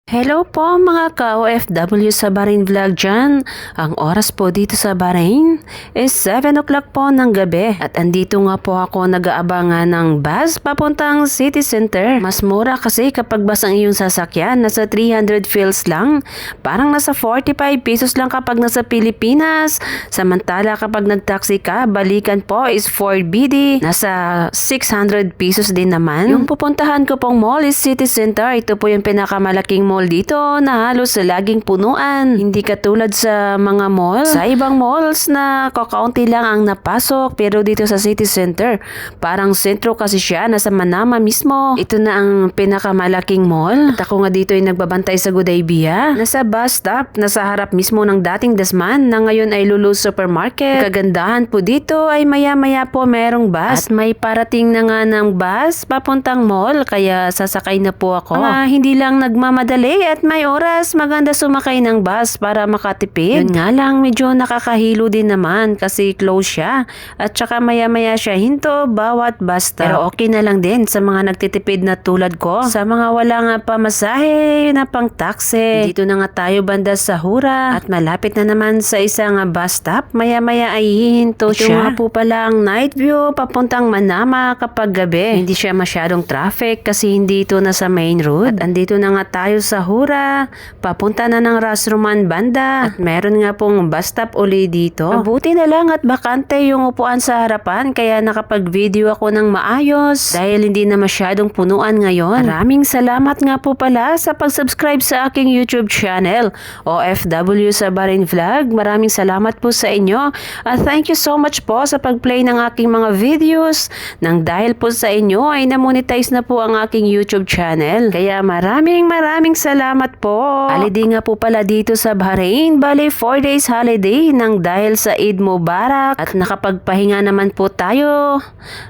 Hello po mga ka-OFW sa Bahrain Vlog dyan. Ang oras po dito sa Bahrain is 7 o'clock po ng gabi. At andito nga po ako nag-aabangan ng bus papuntang city center. Mas mura kasi kapag bus ang iyong sasakyan, nasa 300 fils lang. Parang nasa 45 pesos lang kapag nasa Pilipinas. Samantala kapag nag-taxi ka, balikan po is 4BD. Nasa 600 pesos din naman. Yung pupuntahan ko pong mall is city center. Ito po yung pinakamalaking mall dito na halos laging punuan. Hindi katulad sa mga mall. Sa ibang malls na kakaunti lang ang napasok, pero dito sa city center, parang sentro kasi siya, nasa Manama mismo. Ito na ang pinakamalaking mall. At ako nga dito ay nagbabantay sa Gudaybiyah. Nasa bus stop, nasa harap mismo ng dating Dasman na ngayon ay Lulu Supermarket. Kagandahan po dito ay maya-maya po merong bus. At may parating na nga ng bus papuntang mall, kaya sasakay na po ako. Hindi lang nagmamadali at may oras, maganda sumakay ng bus para makatipid. Yun nga lang, medyo nakakahilo din naman kasi close siya. At saka maya-maya siya hinto bawat bus stop. Pero okay na lang din sa mga nagtitipid na tulad ko. Sa mga wala nga pamasahe na pang taxi. Dito na nga tayo banda sa Hura. At malapit na naman sa isang bus stop. Maya-maya ay hihinto siya. Ito nga po pala ang night view papuntang Manama kapag gabi. Hindi siya masyadong traffic kasi hindi ito nasa main road. At andito na nga tayo sa Hura, papunta na ng Ras Roman banda. At meron nga pong bus stop uli dito. Mabuti na lang at bakante yung upuan sa harapan, kaya nakapag-video ako ng maayos dahil hindi na masyadong punuan ngayon. Maraming salamat nga po pala sa pag-subscribe sa aking YouTube channel, OFW sa Bahrain Vlog. Maraming salamat po sa inyo at thank you so much po sa pag-play ng aking mga videos. Nang dahil po sa inyo ay namonetize na po ang aking YouTube channel. Kaya maraming salamat po. Holiday nga po pala dito sa Bahrain. Bali 4 days holiday nang dahil sa Eid Mubarak. At nakapagpahinga naman po tayo.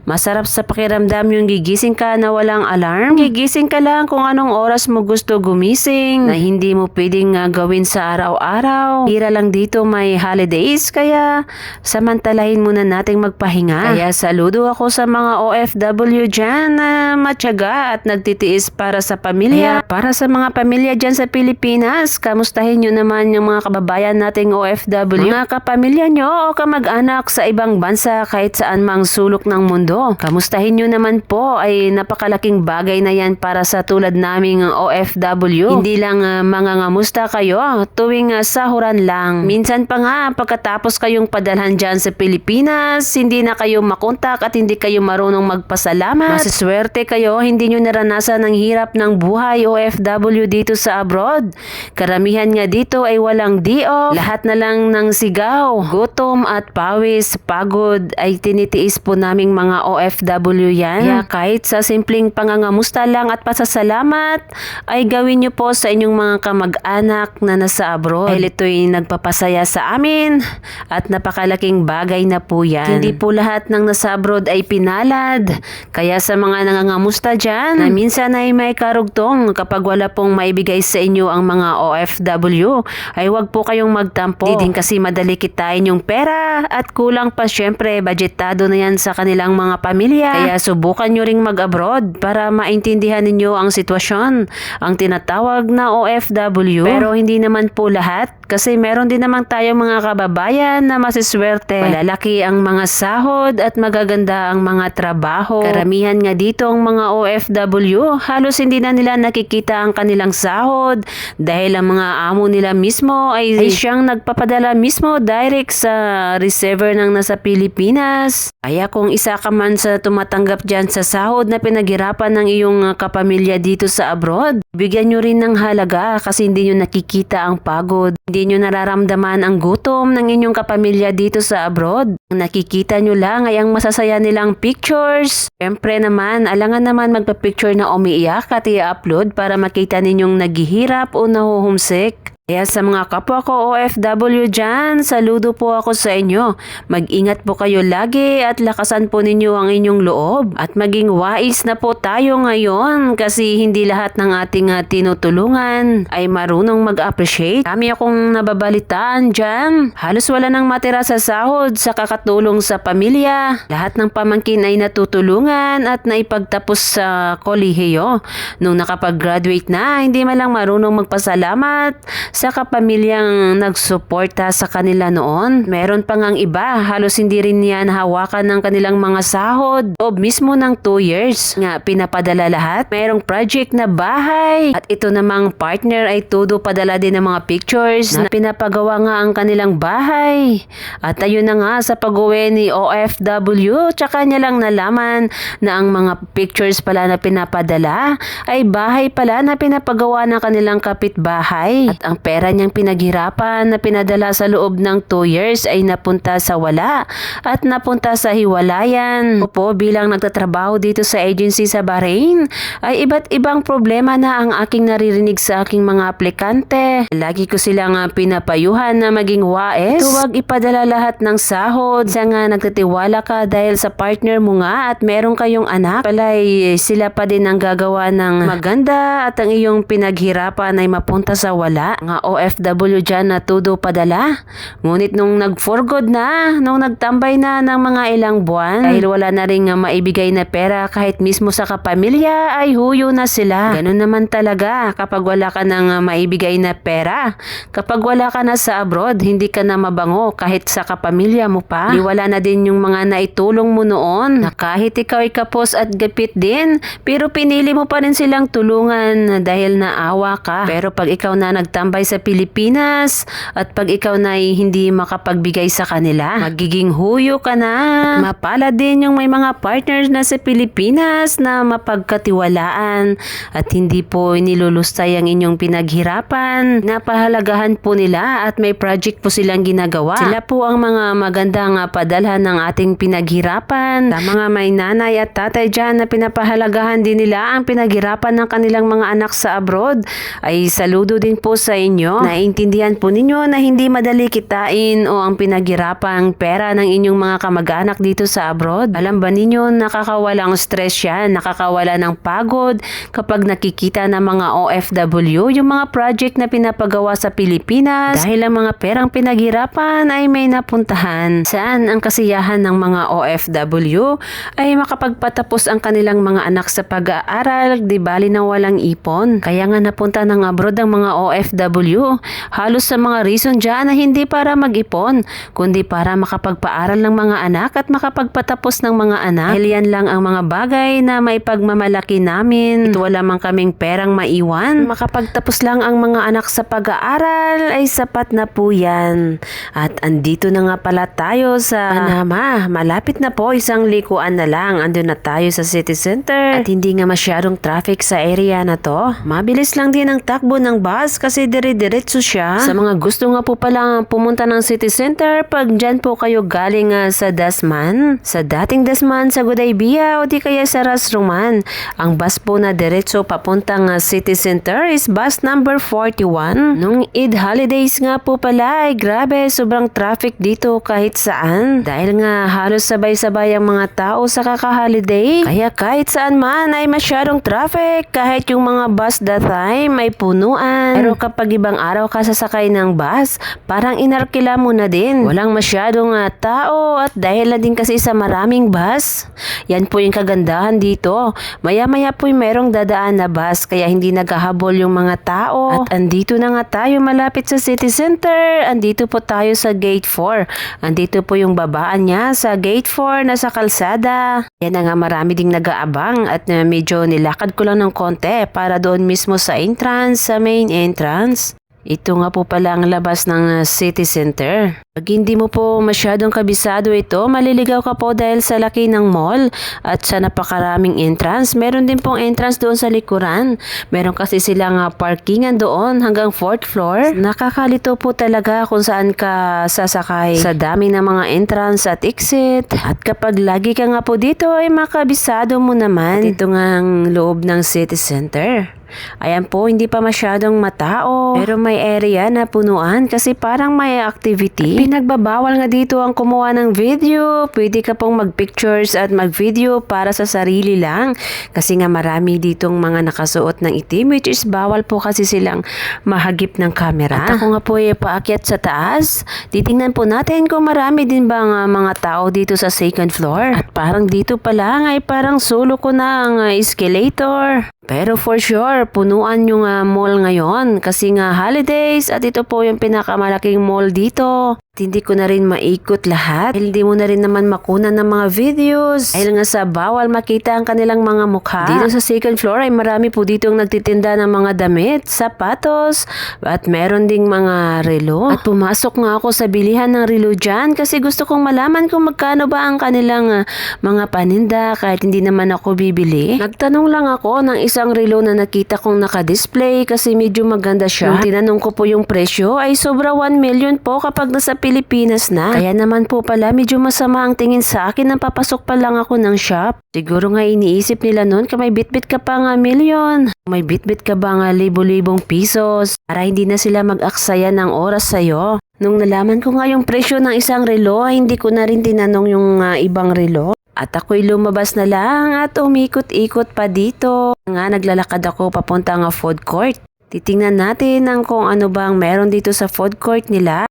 Masarap sa pakiramdam yung gigising ka na walang alarm. Gigising ka lang kung anong oras mo gusto gumising. Na hindi mo pwedeng gawin sa araw-araw. Hira lang dito may holidays, kaya samantalahin muna nating magpahinga. Kaya saludo ako sa mga OFW dyan na matyaga at nagtitiis para sa pamilya. Para sa mga pamilya dyan sa Pilipinas, kamustahin nyo naman yung mga kababayan nating OFW, mga kapamilya nyo o kamag-anak sa ibang bansa kahit saan mang sulok ng mundo. Kamustahin nyo naman po, ay napakalaking bagay na yan para sa tulad naming OFW. Hindi lang mga ngamusta kayo tuwing sahuran lang. Minsan pa nga pagkatapos kayong padalhan dyan sa Pilipinas, hindi na kayo makontak at hindi kayo marunong magpasalamat. Masiswerte kayo, hindi nyo naranasan ang hirap ng buhay OFW dito sa abroad. Karamihan nga dito ay walang D.O. Lahat na lang ng sigaw, gutom at pawis, pagod ay tinitiis po naming mga OFW yan. Kaya kahit sa simpleng pangangamusta lang at pasasalamat ay gawin nyo po sa inyong mga kamag-anak na nasa abroad. Dahil ito'y nagpapasaya sa amin at napakalaking bagay na po yan. Hindi po lahat ng nasa abroad ay pinalad. Kaya sa mga nangangamusta dyan na minsan ay may karugtong kapag wala pong maibigay sa inyo ang mga OFW, ay wag po kayong magtampo. Di din kasi madali kitain yung pera at kulang pa syempre budgetado na yan sa kanilang mga pamilya. Kaya subukan nyo ring mag-abroad para maintindihan ninyo ang sitwasyon, ang tinatawag na OFW. Pero hindi naman po lahat, kasi meron din naman tayong mga kababayan na masiswerte. Malalaki ang mga sahod at magaganda ang mga trabaho. Karamihan nga dito ang mga OFW, halos hindi na nila nakikita ang kanilang sahod dahil ang mga amo nila mismo ay siyang nagpapadala mismo direct sa receiver ng nasa Pilipinas. Kaya kung isa ka man sa tumatanggap dyan sa sahod na pinaghirapan ng iyong kapamilya dito sa abroad, bigyan nyo rin ng halaga kasi hindi nyo nakikita ang pagod. Hindi nyo nararamdaman ang gutom ng inyong kapamilya dito sa abroad. Ang nakikita nyo lang ay ang masasaya nilang pictures. Siyempre naman, alangan naman magpa-picture na umiiyak at i-upload para makita ninyong naghihirap o nahuhumsik. Kaya sa mga kapwa ko OFW dyan, saludo po ako sa inyo. Mag-ingat po kayo lagi at lakasan po ninyo ang inyong loob. At maging wais na po tayo ngayon kasi hindi lahat ng ating tinutulungan ay marunong mag-appreciate. Kami akong nababalitaan dyan. Halos wala nang matira sa sahod sa kakatulong sa pamilya. Lahat ng pamangkin ay natutulungan at naipagtapos sa kolehiyo. Nung nakapag-graduate na, hindi man lang marunong magpasalamat sa kapamilyang nagsuporta sa kanila noon. Meron pa ngang iba, halos hindi rin yan hawakan ng kanilang mga sahod o mismo ng 2 years nga pinapadala lahat. Merong project na bahay at ito namang partner ay todo padala din ng mga pictures na pinapagawa nga ang kanilang bahay. At ayun na nga sa pag-uwi ni OFW, tsaka niya lang nalaman na ang mga pictures pala na pinapadala ay bahay pala na pinapagawa ng kanilang kapitbahay. At ang pera niyang pinaghirapan na pinadala sa loob ng 2 years ay napunta sa wala at napunta sa hiwalayan. Opo, bilang nagtatrabaho dito sa agency sa Bahrain, ay iba't ibang problema na ang aking naririnig sa aking mga aplikante. Lagi ko silang pinapayuhan na maging wais. Huwag ipadala lahat ng sahod. Sa nga nagtitiwala ka dahil sa partner mo nga at meron kayong anak, palay sila pa din ang gagawa ng maganda at ang iyong pinaghirapan ay mapunta sa wala. Nga OFW dyan na todo padala. Ngunit nung nag-forgod na, nung nagtambay na ng mga ilang buwan, dahil wala na rin maibigay na pera kahit mismo sa kapamilya, ay huyo na sila. Ganun naman talaga kapag wala ka ng maibigay na pera. Kapag wala ka na sa abroad, hindi ka na mabango kahit sa kapamilya mo pa. Wala na din yung mga naitulong mo noon na kahit ikaw ay kapos at gapit din, pero pinili mo pa rin silang tulungan dahil naawa ka. Pero pag ikaw na nagtambay sa Pilipinas at pag ikaw na ay hindi makapagbigay sa kanila, magiging huyo ka na. Mapala din yung may mga partners na sa Pilipinas na mapagkatiwalaan at hindi po nilulustay ang inyong pinaghirapan. Napahalagahan po nila at may project po silang ginagawa. Sila po ang mga magandang padalhan ng ating pinaghirapan. Sa mga may nanay at tatay dyan na pinapahalagahan din nila ang pinaghirapan ng kanilang mga anak sa abroad, ay saludo din po sa inyo. Naintindihan po ninyo na hindi madali kitain o ang pinaghirapang pera ng inyong mga kamag-anak dito sa abroad. Alam ba ninyo, nakakawalang stress yan, nakakawala ng pagod kapag nakikita ng mga OFW yung mga project na pinapagawa sa Pilipinas dahil ang mga perang pinaghirapan ay may napuntahan. Saan ang kasiyahan ng mga OFW ay makapagpatapos ang kanilang mga anak sa pag-aaral, di bali na walang ipon. Kaya nga napunta ng abroad ang mga OFW. Halos sa mga reason dyan na hindi para mag-ipon, kundi para makapagpaaral ng mga anak at makapagpatapos ng mga anak. Dahil yan lang ang mga bagay na may pagmamalaki namin. Ito wala man kaming perang maiwan. Makapagtapos lang ang mga anak sa pag-aaral ay sapat na po yan. At andito na nga pala tayo sa Panama. Malapit na po, isang likuan na lang. Andun na tayo sa city center. At hindi nga masyadong traffic sa area na to. Mabilis lang din ang takbo ng bus kasi dire-diretso siya. Sa mga gusto nga po palang pumunta ng city center, pag dyan po kayo galing sa Dasman, sa dating Dasman sa Gudaybia o di kaya sa Ras Roman, ang bus po na diretso papuntang city center is bus number 41. Nung Eid holidays nga po pala ay grabe, sobrang traffic dito kahit saan. Dahil nga halos sabay-sabay ang mga tao sa kaka-holiday, kaya kahit saan man ay masyadong traffic kahit yung mga bus that time ay punuan. Pero kapag ibang araw ka sasakay ng bus, parang inarkila mo na din. Walang masyadong tao at dahil na din kasi sa maraming bus, yan po yung kagandahan dito. Maya-maya po yung merong dadaan na bus kaya hindi naghahabol yung mga tao. At andito na nga tayo malapit sa city center. Andito po tayo sa gate 4. Andito po yung babaan niya sa gate 4 na sa kalsada. Yan na nga, marami ding nag-aabang at medyo nilakad ko lang ng konti para doon mismo sa entrance, sa main entrance. Ito nga po pala ang labas ng city center. Pag hindi mo po masyadong kabisado ito, maliligaw ka po dahil sa laki ng mall at sa napakaraming entrance. Meron din pong entrance doon sa likuran. Meron kasi silang parkingan doon hanggang 4th floor. Nakakalito po talaga kung saan ka sasakay sa dami ng mga entrance at exit. At kapag lagi ka nga po dito ay makabisado mo naman. At ito nga ang loob ng city center. Ayan po, hindi pa masyadong matao. Pero may area na punuan kasi parang may activity. At pinagbabawal nga dito ang kumuha ng video. Pwede ka pong mag-pictures at mag-video para sa sarili lang. Kasi nga marami ditong mga nakasuot ng itim, which is bawal po kasi silang mahagip ng camera. At ako nga po paakyat sa taas. Titingnan po natin kung marami din ba mga tao dito sa second floor. At parang dito pa lang ay parang solo ko na ang escalator. Pero for sure, punuan yung mall ngayon kasi nga holidays at ito po yung pinakamalaking mall dito. Hindi ko na rin maikot lahat. Hindi mo na rin naman makunan ng mga videos. Dahil nga sa bawal makita ang kanilang mga mukha. Dito sa second floor ay marami po ditong nagtitinda ng mga damit, sapatos, at meron ding mga relo. At pumasok nga ako sa bilihan ng relo dyan kasi gusto kong malaman kung magkano ba ang kanilang mga paninda kahit hindi naman ako bibili. Nagtanong lang ako ng isang relo na nakita kong naka-display kasi medyo maganda siya. Nung tinanong ko po yung presyo ay sobra 1 million po kapag nasa Pilipinas na. Kaya naman po pala medyo masama ang tingin sa akin nang papasok pa lang ako ng shop. Siguro nga iniisip nila noon ka may bitbit ka pa nga milyon. May bitbit ka ba nga libo-libong pisos para hindi na sila mag-aksaya ng oras sa'yo. Nung nalaman ko nga yung presyo ng isang relo ay hindi ko na rin tinanong yung ibang relo. At ako'y lumabas na lang at umikot-ikot pa dito. Nga naglalakad ako papunta nga food court. Titingnan natin ang kung ano bang meron dito sa food court nila.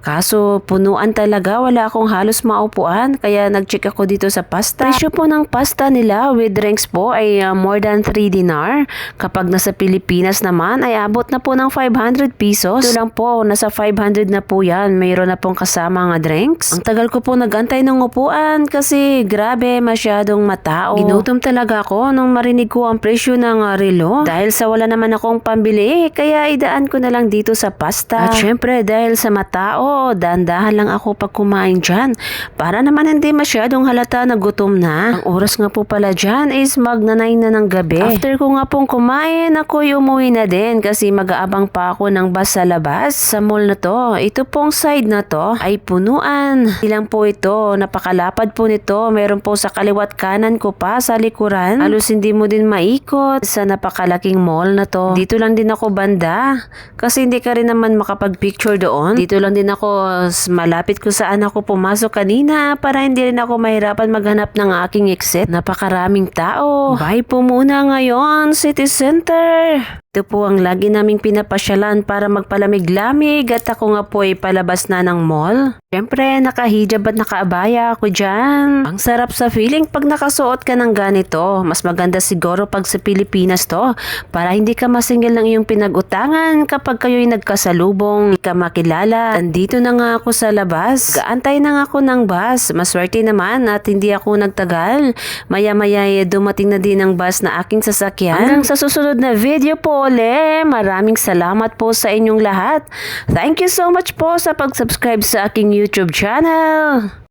Kaso punuan talaga, wala akong halos maupuan kaya nag-check ako dito sa pasta. Presyo po ng pasta nila with drinks po ay more than 3 dinar. Kapag nasa Pilipinas naman ay abot na po ng 500 pesos. Ito lang po, nasa 500 na po yan. Mayroon na pong kasama nga drinks. Ang tagal ko po nagantay ng upuan kasi grabe masyadong matao. Ginutom talaga ako nung marinig ko ang presyo ng relo. Dahil sa wala naman akong pambili kaya idaan ko na lang dito sa pasta. At syempre dahil sa matao, dahan-dahan lang ako pag kumain dyan. Para naman hindi masyadong halata na gutom na. Ang oras nga po pala dyan is mag-9 na ng gabi. After ko nga pong kumain, ako'y umuwi na din kasi mag-aabang pa ako ng bus sa labas. Sa mall na to, ito pong side na to ay punuan. Ilang po ito, napakalapad po nito. Meron po sa kaliwat kanan ko pa sa likuran. Halos hindi mo din maikot sa napakalaking mall na to. Dito lang din ako banda kasi hindi ka rin naman makapag-picture doon. Dito lang din ako malapit kung saan ako pumasok kanina para hindi rin ako mahirapan maghanap ng aking exit. Napakaraming tao. Bye po muna ngayon, City Center. Ito po ang lagi naming pinapasyalan para magpalamig-lamig at ako nga po ay palabas na ng mall. Siyempre, nakahijab at nakaabaya ako dyan. Ang sarap sa feeling pag nakasuot ka ng ganito. Mas maganda siguro pag sa Pilipinas to para hindi ka masingil ng iyong pinag-utangan kapag kayo'y nagkasalubong, hindi ka makilala. Andito na nga ako sa labas. Gaantay na nga ako ng bus. Maswerte naman at hindi ako nagtagal. Maya-maya dumating na din ang bus na aking sasakyan. Hanggang sa susunod na video po ulit. Maraming salamat po sa inyong lahat. Thank you so much po sa pag-subscribe sa aking YouTube channel.